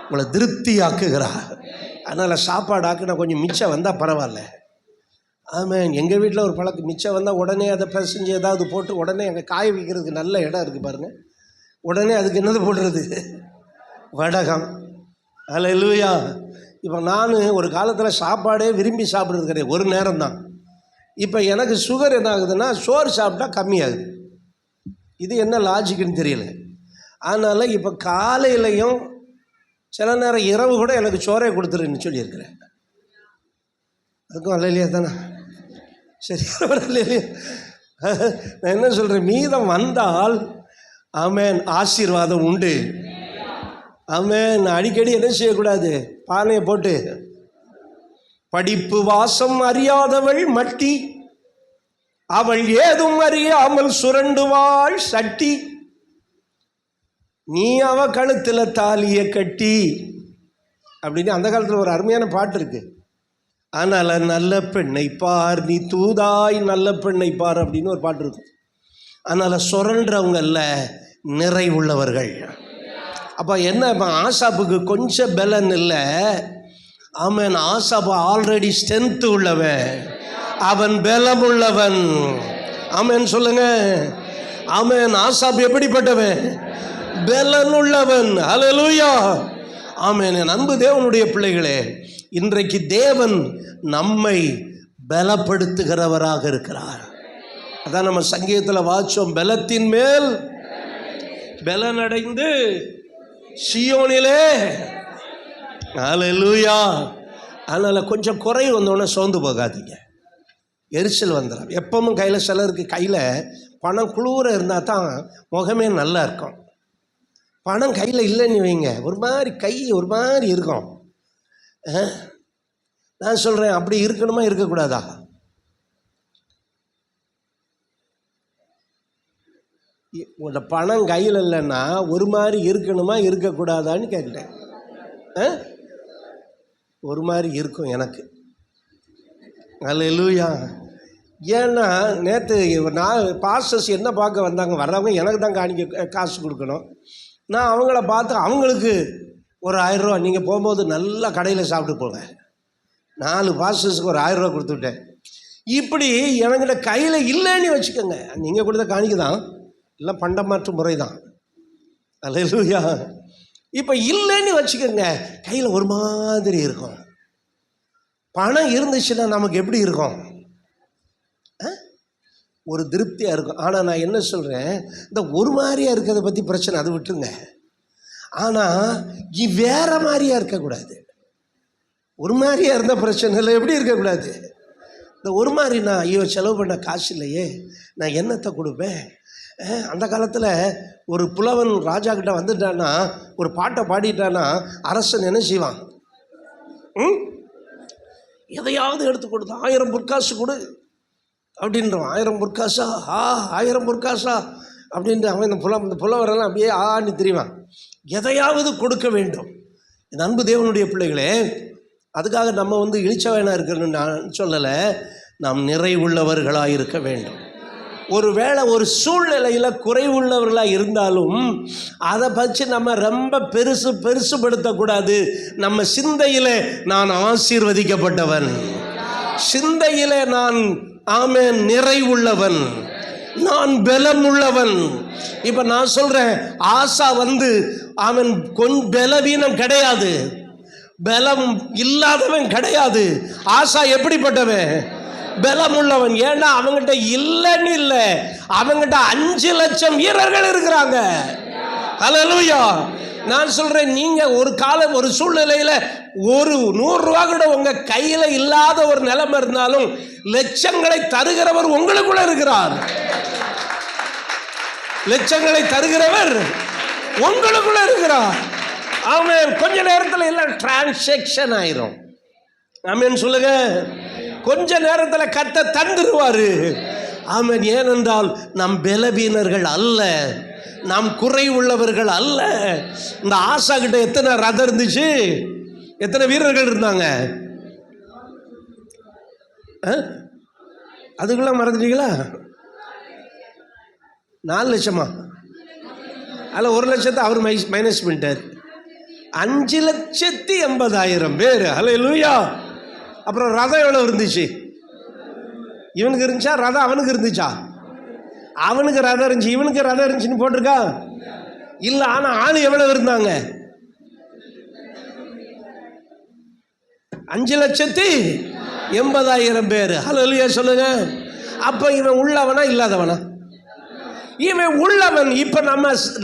Speaker 2: உங்களை திருப்தியாக்குகிறார். அதனால் சாப்பாடு ஆக்குனா கொஞ்சம் மிச்சம் வந்தால் பரவாயில்ல. ஆமாம், எங்கள் வீட்டில் ஒரு பழக்கம், மிச்சம் வந்தால் உடனே அதை பிசைஞ்சு ஏதாவது போட்டு உடனே அங்கே காய வைக்கிறதுக்கு நல்ல இடம் இருக்குது பாருங்கள். உடனே அதுக்கு என்னது போடுறது? வடகம். ஹல்லேலூயா. இப்போ நான் ஒரு காலத்தில் சாப்பாடே விரும்பி சாப்பிட்றது கிடையாது, ஒரு நேரம் தான். இப்போ எனக்கு சுகர் என்ன ஆகுதுன்னா, சோறு சாப்பிட்டா கம்மியாகுது. இது என்ன லாஜிக்குன்னு தெரியல. அதனால் இப்போ காலையிலையும் சில நேரம் இரவு கூட எனக்கு சோறே கொடுத்துருன்னு சொல்லியிருக்கிறேன். அதுக்கும் அல்லையா தானே? சரி, இல்லையா? நான் என்ன சொல்கிறேன், மீதம் வந்தால் ஆமென் ஆசீர்வாதம் உண்டு. ஆமென். அடிக்கடி என்ன செய்யக்கூடாது? பானையை போட்டு படிப்பு வாசம் அறியாதவள் மட்டி, அவள் ஏதும் அறியாமல் சுரண்டுவாள் சட்டி, நீ அவ கழுத்தில் தாலியை கட்டி அப்படின்னு அந்த காலத்தில் ஒரு அருமையான பாட்டு இருக்கு. அதனால் நல்ல பெண்ணை பார் நீ தூதாய் நல்ல பெண்ணை பார் அப்படின்னு ஒரு பாட்டு இருக்கு. அதனால் சுரண்டுறவங்கல்ல, நிறைவுள்ளவர்கள். அப்போ என்ன, இப்போ ஆசாப்புக்கு கொஞ்சம் பலன் இல்லை. ஆமென். ஆசாப்பு ஆல்ரெடி ஸ்ட்ரென்த்து உள்ளவன், அவன் பலம் உள்ளவன். ஆமென் சொல்லுங்க. ஆமென். ஆசாப்பு எப்படிப்பட்டவன்? பலன் உள்ளவன். ஹல்லேலூயா, ஆமென். என் அன்பு தேவனுடைய பிள்ளைகளே, இன்றைக்கு தேவன் நம்மை பலப்படுத்துகிறவராக இருக்கிறார். அதான் நம்ம சங்கீதத்தில் வாச்சோம், பலத்தின் மேல் பலனடைந்து சீயோனிலே. ஹல்லேலூயா. அதனால் கொஞ்சம் குறை வந்தோடனே சோர்ந்து போகாதீங்க, எரிச்சல் வந்துடும். எப்பவும் கையில் சிலருக்கு கையில் பணம் குளூர இருந்தால் தான் முகமே நல்லா இருக்கும். பணம் கையில் இல்லைன்னு வைங்க, ஒரு மாதிரி கை ஒரு மாதிரி இருக்கும். நான் சொல்கிறேன், அப்படி இருக்கணுமா இருக்கக்கூடாதா? உங்களோட பணம் கையில் இல்லைன்னா ஒரு மாதிரி இருக்கணுமா இருக்கக்கூடாதான்னு கேட்குறேன். ஒரு மாதிரி இருக்கும் எனக்கு. ஹல்லேலூயா. ஏன்னா நேற்று நான் பாஸ்டர்ஸ் என்ன பார்க்க வந்தாங்க, வர்றவங்க எனக்கு தான் காசு கொடுக்கணும். நான் அவங்கள பார்த்து அவங்களுக்கு ஒரு 1000 ரூபா, நீங்கள் போகும்போது நல்லா கடையில் சாப்பிட்டு போங்க, 4 பாஸ்டர்ஸுக்கு ஒரு 1000 ரூபா கொடுத்துட்டேன். இப்படி எனக்கிட்ட கையில் இல்லைன்னு வச்சுக்கோங்க, நீங்கள் கொடுத்த காணிக்க தான், இல்லை பண்டமாற்று முறை தான். அல்லேலூயா. இப்போ இல்லைன்னு வச்சுக்கோங்க, கையில் ஒரு மாதிரி இருக்கும். பணம் இருந்துச்சுன்னா நமக்கு எப்படி இருக்கும்? ஒரு திருப்தியாக இருக்கும். ஆனால் நான் என்ன சொல்கிறேன், இந்த ஒரு மாதிரியாக இருக்கிறத பற்றி பிரச்சனை, அது விட்டுருங்க. ஆனால் வேற மாதிரியாக இருக்கக்கூடாது. ஒரு மாதிரியாக இருந்த பிரச்சனை இல்லை, எப்படி இருக்கக்கூடாது? இந்த ஒரு மாதிரி, நான் ஐயோ செலவு பண்ண காசு இல்லையே, நான் என்னத்தை கொடுப்பேன்? அந்த காலத்தில் ஒரு புலவன் ராஜா கிட்ட வந்துட்டான்னா, ஒரு பாட்டை பாடிட்டான்னா அரசன் என்ன செய்வான்? எதையாவது எடுத்து கொடுத்து 1000 பொற்காசு கொடு அப்படின்றோம். 1000 பொற்காசா? 1000 பொற்காசா? அப்படின்ட்டு அவன் இந்த புலவரெல்லாம் அப்படியே ஆன்னு தெரியுவான். எதையாவது கொடுக்க வேண்டும். என் அன்பு தேவனுடைய பிள்ளைகளே, அதுக்காக நம்ம இழிச்சவனாக இருக்கணும்னு நான் சொல்லலை. நாம் நிறைவுள்ளவர்களாக இருக்க வேண்டும். ஒருவேளை ஒரு சூழ்நிலையில் குறைவுள்ளவர்களாக இருந்தாலும் அதை பற்றி நம்ம ரொம்ப பெருசுபடுத்தக்கூடாது. நம்ம சிந்தையில் நான் ஆசீர்வதிக்கப்பட்டவன், சிந்தையில் நான் ஆமென் நிறைவுள்ளவன், நான் பலம் உள்ளவன். இப்போ நான் சொல்கிறேன், ஆசா அவன் கொஞ்சம் பலவீனம் கிடையாது, பலம் இல்லாதவன் கிடையாது. ஆசா எப்படிப்பட்டவன்? பலம் உள்ளவன். ஏன்னா அவங்ககிட்ட இல்லைன்னு இல்லை, அவங்ககிட்ட 5 லட்சம் வீரர்கள் இருக்கிறாங்க. ஹல்லேலூயா. நான் சொல்றேன், நீங்க ஒரு சூழ்நிலையில ஒரு 100 ரூபா கூட உங்க கையில இல்லாத ஒரு நிலைமை இருந்தாலும் லட்சங்களை தருகிறவர் உங்களுக்குள்ள இருக்கிறார். லட்சங்களை தருகிறவர் உங்களுக்குள்ள இருக்கிறார். ஆமென். கொஞ்ச நேரத்தில் எல்லாம் டிரான்சாக்ஷன் ஆயிரும். ஆமென் சொல்லுங்க. கொஞ்ச நேரத்தில் கர்த்தர் தந்துருவாரு. ஆமென். ஏனென்றால் நாம் பலவீனர்கள் அல்ல, நாம் குறை உள்ளவர்கள் அல்ல. இந்த ஆசா கிட்ட எத்தனை ரதம் இருந்துச்சு, எத்தனை வீரர்கள் இருந்தாங்க? அதுக்குள்ள மறந்துட்டீங்களா? 4 லட்சமா? அதில் 1 லட்சத்தை அவர் மைனஸ் பண்ணிட்டார். 5,80,000 பேர். ஹல்லேலூயா. அப்புறம் ரதம் எவ்வளோ இருந்துச்சு? இவனுக்கு இருந்துச்சா ரதம்? அவனுக்கு இருந்துச்சா? அவனுக்கு ரதம் இருந்துச்சு, இவனுக்கு ரதம் இருந்துச்சுன்னு போட்டிருக்கா இல்லை. ஆனால் ஆள் எவ்வளோ இருந்தாங்க? 5,80,000 பேர். ஹல்லேலூயா சொல்லுங்க. அப்போ இவன் உள்ளவனா இல்லாதவனா? இவன் உள்ளவன். இப்போ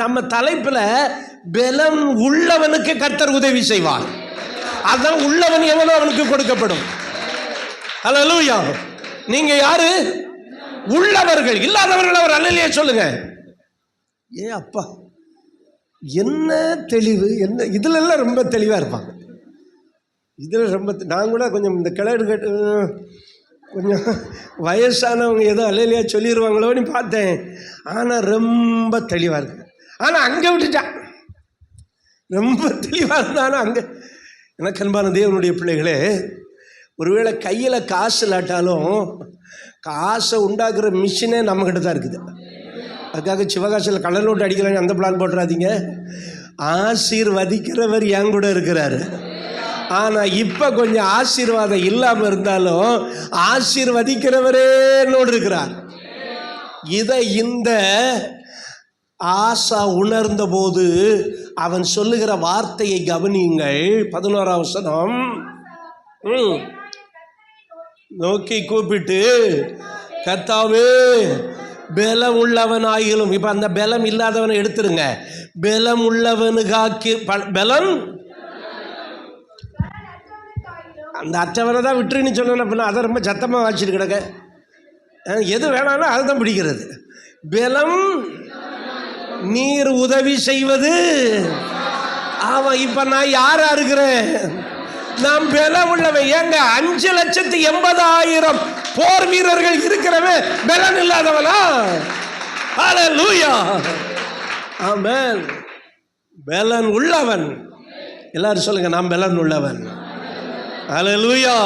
Speaker 2: நம்ம தலைப்பில் பலம் உள்ளவனுக்கு கர்த்தர் உதவி செய்வார். அதான் உள்ளவன் எவனோ அவனுக்கு கொடுக்கப்படும். ஹல்லேலூயா. நீங்க யாரு? உள்ளவர்கள். இல்லாதவர்கள் அவர் அல்லேலூயா சொல்லுங்க. ஏ அப்பா, என்ன தெளிவு! என்ன இதுல எல்லாம் ரொம்ப தெளிவா இருப்பாங்க. இதுல ரொம்ப நான் கூட கொஞ்சம் இந்த கிளறு கேட்டு கொஞ்சம் வயசானவங்க ஏதோ அல்லேலூயா சொல்லிடுவாங்களோன்னு பார்த்தேன். ஆனால் ரொம்ப தெளிவாக இருக்கு. ஆனால் அங்கே விட்டுட்டா. ரொம்ப தெளிவாக இருந்தானா அங்கே. எனக்கு அன்பான தேவனுடைய பிள்ளைகளே, ஒருவேளை கையில் காசு இல்லாட்டாலும் காசை உண்டாக்குற மிஷினே நம்மக்கிட்ட தான் இருக்குது. அதுக்காக சிவகாசியில் கள்ள நோட்டு அடிக்கலான்னு அந்த பிளான் போட்டுறாதீங்க. ஆசீர்வதிக்கிறவர் என் கூட இருக்கிறாரு. ஆனால் இப்போ கொஞ்சம் ஆசீர்வாதம் இல்லாமல் இருந்தாலும் ஆசீர்வதிக்கிறவரே என்னோடு இருக்கிறார். இதை இந்த ஆசா உணர்ந்த போது அவன் சொல்லுகிற வார்த்தையை கவனியுங்கள். 11ஆம் வசனம். நோக்கி கூப்பிட்டு, கர்த்தாவே பலம் உள்ளவனாயிலும். இப்போ அந்த பலம் இல்லாதவனை எடுத்துருங்க. பலம் உள்ளவனுக்காக்கி பலம் அந்த அற்றவனை தான் விட்டுருன்னு சொன்ன பின்ன அதை ரொம்ப சத்தமாக வாசிச்சுட்டு கிடக்க. எது வேணாலும் அதுதான் பிடிக்கிறது. பலம் நீர் உதவி செய்வது. அவன் இப்ப நான் யாரா இருக்கிறேன்? நாம் பலம் உள்ளவன். ஏங்க 5,80,000 போர் வீரர்கள் இருக்கிறவன் பலன் இல்லாதவனா? ஹல்லேலூயா. ஆமென். பலன் உள்ளவன். எல்லாரும் சொல்லுங்க, நாம் பலன் உள்ளவன். ஹல்லேலூயா.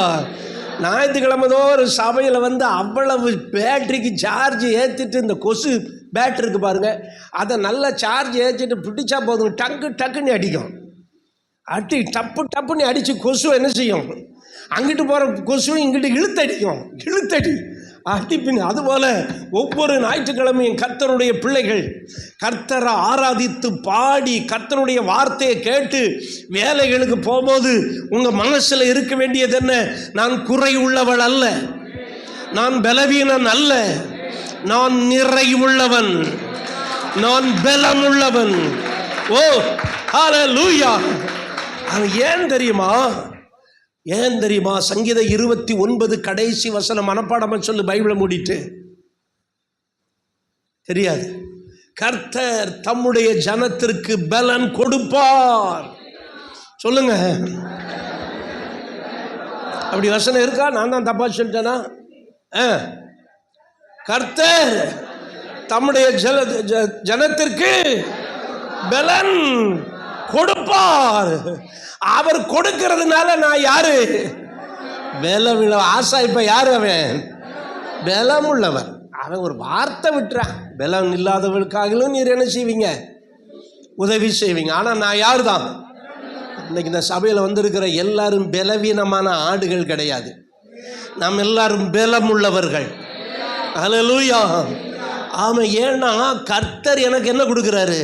Speaker 2: ஞாயிற்றுக்கிழமை ஒரு சபையில் அவ்வளவு பேட்டரிக்கு சார்ஜ் ஏற்றிட்டு, இந்த கொசு பேட்டரி இருக்கு பாருங்க, அதை நல்லா சார்ஜ் ஏற்றிட்டு பிடிச்சா போதும், டக்குன்னு அடிக்கும். டப்புன்னு அடித்து கொசு என்ன செய்யும்? அங்கிட்டு போகிற கொசுவும் இங்கிட்டு இழுத்தடி அடிப்பின். அதுபோல் ஒவ்வொரு ஞாயிற்றுக்கிழமையும் கர்த்தருடைய பிள்ளைகள் கர்த்தரை ஆராதித்து பாடி கர்த்தருடைய வார்த்தையை கேட்டு வேலைகளுக்கு போகும்போது உங்கள் மனசில் இருக்க வேண்டியது என்ன? நான் குறை உள்ளவள் அல்ல, நான் பலவீனன் அல்ல, நான் நிறைவுள்ளவன், நான் பலம் உள்ளவன். ஓ ஹல்லேலூயா. அது ஏன் தெரியுமா? சங்கீதம் 29 கடைசி வசனம் மனப்பாடமா சொல்லு. பைபிளை மூடிட்டு. தெரியாது. கர்த்தர் தம்முடைய ஜனத்திற்கு பலன் கொடுப்பார். சொல்லுங்க. அப்படி வசனம் இருக்கா? நான் தான் தப்பா சொல்லிட்டேனா? கர்த்தர் தம்முடைய ஜனத்திற்கு பலன் கொடுப்பார். அவர் கொடுக்கிறதுனால நான் யாரு? பலமுள்ள. ஆசா இப்ப யாரு? அவன் பலமுள்ளவர். அவன் ஒரு வார்த்தை விட்டுறான், பலம் இல்லாதவர்களுக்காகவும் நீர் என்ன செய்வீங்க? உதவி செய்வீங்க. ஆனா நான் யாரு தான்? இன்னைக்கு இந்த சபையில் வந்திருக்கிற எல்லாரும் பலவீனமான ஆடுகள் கிடையாது. நாம் எல்லாரும் பலம் உள்ளவர்கள். ஹல்லேலூயா. ஆமா. ஏன்னா கர்த்தர் எனக்கு என்ன கொடுக்கிறாரு?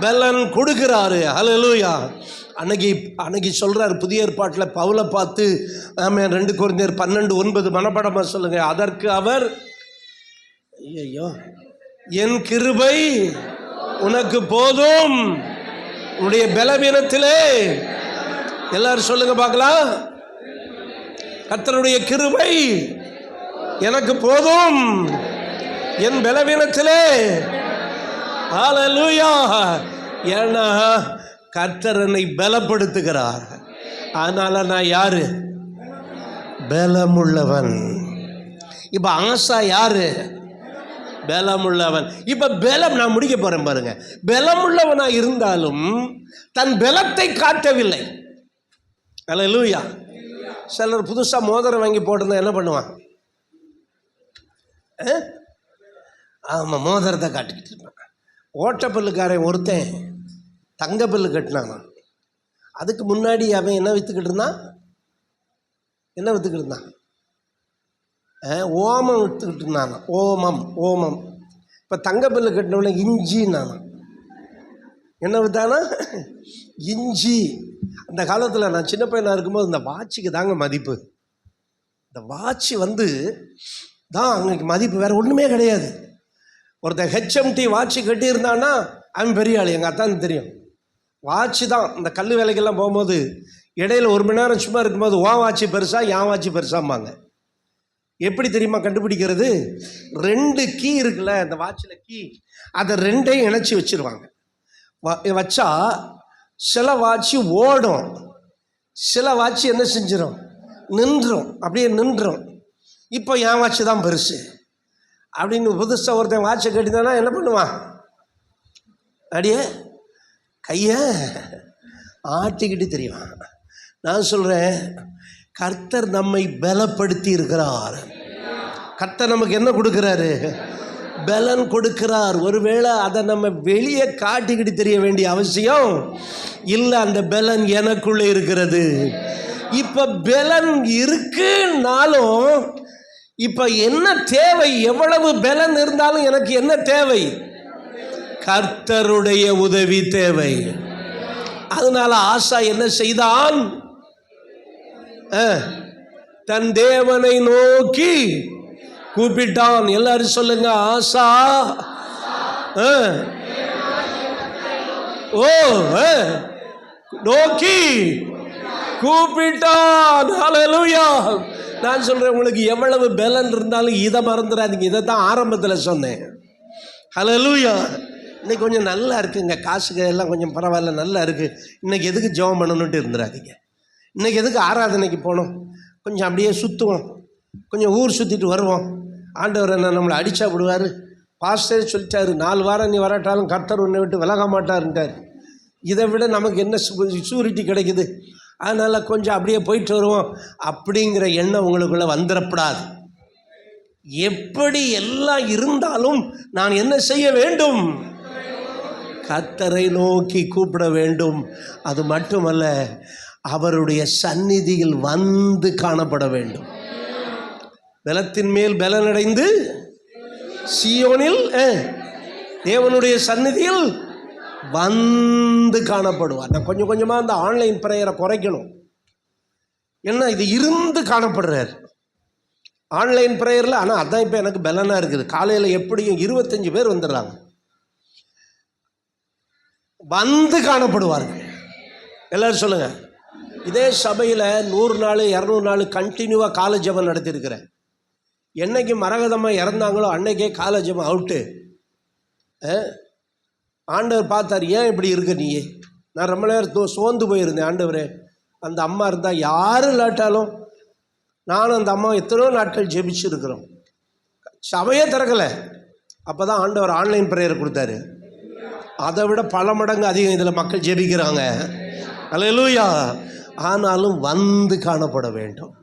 Speaker 2: பலன் கொடுக்கிறாரு. ஹல்லேலூயா. அன்னைக்கு சொல்றாரு புதிய ஏற்பாட்டில் பவுலை பார்த்து, ஆமா, 2 கொரிந்தியர் 12:9 மனப்பாடமா சொல்லுங்க. அதற்கு அவர், ஐயோ, என் கிருபை உனக்கு போதும், உன்னுடைய பலவீனத்திலே. எல்லாரும் சொல்லுங்க பார்க்கலாம். கர்த்தருடைய கிருபை எனக்கு போதும் என் பலவீனத்திலே. ஹல்லேலூயா. ஏன்னா கர்த்தர் என்னை பலப்படுத்துகிறார். அதனால நான் யாரு? பலமுள்ளவன். இப்ப ஆசா யாரு? பலமுள்ளவன். இப்ப பலம், நான் முடிக்க போறேன் பாருங்க. பலமுள்ளவனா இருந்தாலும் தன் பலத்தை காட்டவில்லை. ஹல்லேலூயா. சிலர் புதுசா மோதிரம் வாங்கி போட்டிருந்தா என்ன பண்ணுவான்? ஆமா, மோதிரத்தை காட்டிக்கிட்டு இருப்பான். ஓட்டப்பல்லுக்காரன் ஒருத்தன் தங்க பல்லு கட்டினான். அதுக்கு முன்னாடி அவன் என்ன வித்துக்கிட்டு இருந்தான்? ஓமம் வித்துக்கிட்டு இருந்தான். ஓமம். இப்போ தங்க பல்லு கட்டினவன இஞ்சின்னானா. என்ன வித்தானா? இஞ்சி. அந்த காலத்தில் நான் சின்ன பையனாக இருக்கும்போது இந்த வாட்சுக்கு தாங்க மதிப்பு. இந்த வாட்சி தான் அன்னைக்கு மதிப்பு, வேறு ஒன்றுமே கிடையாது. ஒருத்தன் ஹெச்எம்டி வாட்சி கட்டியிருந்தான்னா அவன் பெரிய ஆள். எங்கள் அத்தானுக்கு தெரியும். வாட்சி தான். இந்த கல் வேலைக்கெல்லாம் போகும்போது இடையில 1 மணி நேரம் சும்மா இருக்கும்போது ஓ வாட்சி பெருசா என் வாட்சி பெருசாம்பாங்க. எப்படி தெரியுமா கண்டுபிடிக்கிறது? 2 கீ இருக்குல்ல அந்த வாட்சில் கீ, அதை 2ஐயும் இணைச்சி வச்சிருவாங்க. வச்சா சில வாட்சி ஓடும், சில வாட்சி என்ன செஞ்சிடும்? நின்றும். அப்படியே நின்றும். இப்போ என் வாட்சி தான் பெருசு அப்படின்னு புதுசாக ஒருத்தன் வாட்சை கட்டினானா என்ன பண்ணுவான்? அப்படியே கையை ஆட்டிக்கிட்டு தெரியுவான். நான் சொல்கிறேன், கர்த்தர் நம்மை பலப்படுத்தி இருக்கிறார். கர்த்தர் நமக்கு என்ன கொடுக்குறாரு? பலன் கொடுக்கிறார். ஒருவேளை அதை நம்ம வெளியே காட்டிக்கிட்டு தெரிய வேண்டிய அவசியம் இல்லை. அந்த பலன் எனக்குள்ளே இருக்கிறது. இப்போ பலன் இருக்குன்னாலும் இப்போ என்ன தேவை? எவ்வளவு பலன் இருந்தாலும் எனக்கு என்ன தேவை? கர்த்தருடைய உதவி தேவை. அதனால ஆசா என்ன செய்தான்? தன் தேவனை நோக்கி கூப்பிட்டான். எல்லாரும் சொல்லுங்க, ஆசா நோக்கி கூப்பிட்டான். ஹல்லேலூயா. நான் சொல்றேன், உங்களுக்கு எவ்வளவு பலன் இருந்தாலும் இதை மறந்துடாதீங்க. இதை தான் ஆரம்பத்தில் சொன்னேன். ஹல்லேலூயா. இன்னைக்கு கொஞ்சம் நல்லா இருக்குங்க, காசுக்கு எல்லாம் கொஞ்சம் பரவாயில்ல, நல்லா இருக்கு. இன்னைக்கு எதுக்கு ஜெபம் பண்ணணுன்ட்டு இருந்துடாதீங்க. இன்னைக்கு எதுக்கு ஆராதனைக்கு போகணும்? கொஞ்சம் அப்படியே சுற்றுவோம், கொஞ்சம் ஊர் சுற்றிட்டு வருவோம். ஆண்டவர் என்ன நம்மளை அடிச்சா விடுவார்? பாஸ்டரே சொல்லிட்டாரு, 4 வாரம் நீ வராட்டாலும் கர்த்தர் உன்னை விட்டு விலக மாட்டாருன்ட்டார். இதை விட நமக்கு என்ன சூரிட்டி கிடைக்குது? அதனால் கொஞ்சம் அப்படியே போயிட்டு வருவோம் அப்படிங்கிற எண்ணம் உங்களுக்குள்ளே வந்துடப்படாது. எப்படி எல்லாம் இருந்தாலும் நான் என்ன செய்ய வேண்டும்? கர்த்தரை நோக்கி கூப்பிட வேண்டும். அது மட்டுமல்ல, அவருடைய சந்நிதியில் வந்து காணப்பட வேண்டும். பலத்தின் மேல் பலனடைந்து சீயோனில் தேவனுடைய சந்நிதியில் வந்து காணப்படுவார். நான் கொஞ்சம் கொஞ்சமாக அந்த ஆன்லைன் பிரேயரை குறைக்கணும். என்ன இது இருந்து காணப்படுறார் ஆன்லைன் பிரேயரில். ஆனால் அதான் இப்போ எனக்கு பலனாக இருக்குது. காலையில் எப்படியும் 25 பேர் வந்துடுறாங்க, வந்து காணப்படுவார்கள். எல்லாரும் சொல்லுங்க. இதே சபையில் 100 நாள் 200 நாள் கண்டினியூவாக காலை ஜெபம் நடத்தியிருக்கிறேன். என்னைக்கு மரகதமாக இறந்தாங்களோ அன்னைக்கே காலை ஜெபம் அவுட்டு. ஆண்டவர் பார்த்தார், ஏன் இப்படி இருக்க நீ? நான் ரொம்ப நேரம் சோர்ந்து போயிருந்தேன். ஆண்டவரே, அந்த அம்மா இருந்தால் யாரும் இல்லாட்டாலும் நானும் அந்த அம்மா எத்தனையோ நாட்கள் ஜெபிச்சுருக்கிறோம். சபையே திறக்கலை, அப்போ தான் ஆண்டவர் ஆன்லைன் ப்ரேயர் கொடுத்தாரு. அதை விட பல மடங்கு அதிகம் இதில் மக்கள் ஜெபிக்கிறாங்க. அல்லேலூயா. ஆனாலும் வந்து காணப்பட வேண்டும்.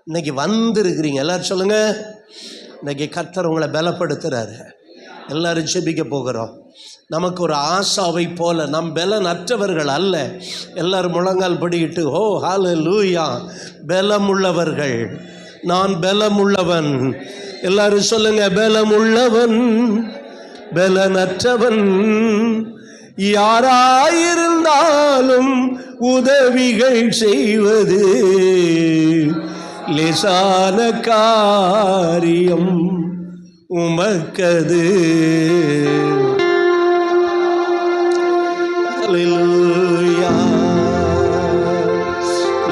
Speaker 2: இன்னைக்கு இருக்கிறீங்க எல்லாரும் சொல்லுங்கள். இன்னைக்கு கர்த்தர் உங்களை பலப்படுத்துகிறாரு. எல்லாரும் ஜெபிக்க போகிறோம். நமக்கு ஒரு ஆசாவை போல, நம் பலனற்றவர்கள் அல்ல. எல்லாரும் முழங்கால் படிக்கிட்டு ஓ ஹல்லேலூயா, பலமுள்ளவர்கள். நான் பலமுள்ளவன். எல்லாரும் சொல்லுங்க, பலமுள்ளவன் பலனற்றவன். யாராயிருந்தாலும் உதவிகள் செய்வது லேசான காரியம் உமக்கது.